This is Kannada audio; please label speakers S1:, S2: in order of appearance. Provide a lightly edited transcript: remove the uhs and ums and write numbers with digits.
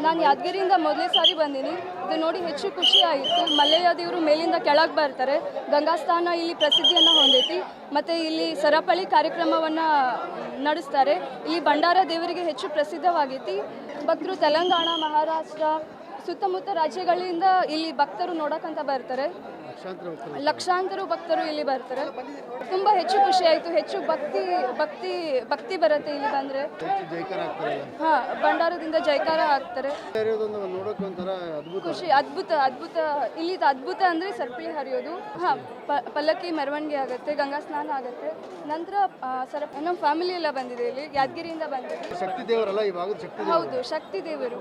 S1: ನಾನು ಯಾದಗಿರಿಯಿಂದ ಮೊದಲೇ ಸಾರಿ ಬಂದೀನಿ. ಇದು ನೋಡಿ ಹೆಚ್ಚು ಖುಷಿ ಆಯಿತು. ಮಲ್ಲೆಯ ದೇವರು ಮೇಲಿಂದ ಕೆಳಗೆ ಬರ್ತಾರೆ. ಗಂಗಾಸ್ಥಾನ ಇಲ್ಲಿ ಪ್ರಸಿದ್ಧಿಯನ್ನು ಹೊಂದೈತಿ. ಮತ್ತು ಇಲ್ಲಿ ಸರಪಳಿ ಕಾರ್ಯಕ್ರಮವನ್ನು ನಡೆಸ್ತಾರೆ. ಇಲ್ಲಿ ಭಂಡಾರ ದೇವರಿಗೆ ಹೆಚ್ಚು ಪ್ರಸಿದ್ಧವಾಗೈತಿ. ಭಕ್ತರು ತೆಲಂಗಾಣ, ಮಹಾರಾಷ್ಟ್ರ, ಸುತ್ತಮುತ್ತ ರಾಜ್ಯಗಳಿಂದ ಇಲ್ಲಿ ಭಕ್ತರು ನೋಡೋಕ್ಕಂತ ಬರ್ತಾರೆ. ಲಕ್ಷಾಂತರ ಭಕ್ತರು ಇಲ್ಲಿ ಬರ್ತಾರೆ. ತುಂಬ ಹೆಚ್ಚು ಖುಷಿ ಆಯಿತು. ಹೆಚ್ಚು ಭಕ್ತಿ ಬರುತ್ತೆ ಇಲ್ಲಿ ಬಂದರೆ. ಹಾಂ, ಭಂಡಾರದಿಂದ ಜೈಕಾರ ಹಾಕ್ತಾರೆ. ಖುಷಿ, ಅದ್ಭುತ. ಇಲ್ಲಿದು ಅದ್ಭುತ ಅಂದರೆ ಸರಪಳಿ ಹರಿಯೋದು. ಹಾಂ, ಪಲ್ಲಕ್ಕಿ ಮೆರವಣಿಗೆ ಆಗುತ್ತೆ, ಗಂಗಾ ಸ್ನಾನ ಆಗುತ್ತೆ. ನಂತರ ನಮ್ಮ ಫ್ಯಾಮಿಲಿ ಎಲ್ಲ ಬಂದಿದೆ. ಇಲ್ಲಿ ಯಾದಗಿರಿಯಿಂದ ಬಂದಿದೆ.
S2: ಶಕ್ತಿ ದೇವರಲ್ಲ ಈ ಭಾಗದ ಶಕ್ತಿ.
S1: ಹೌದು, ಶಕ್ತಿ ದೇವರು.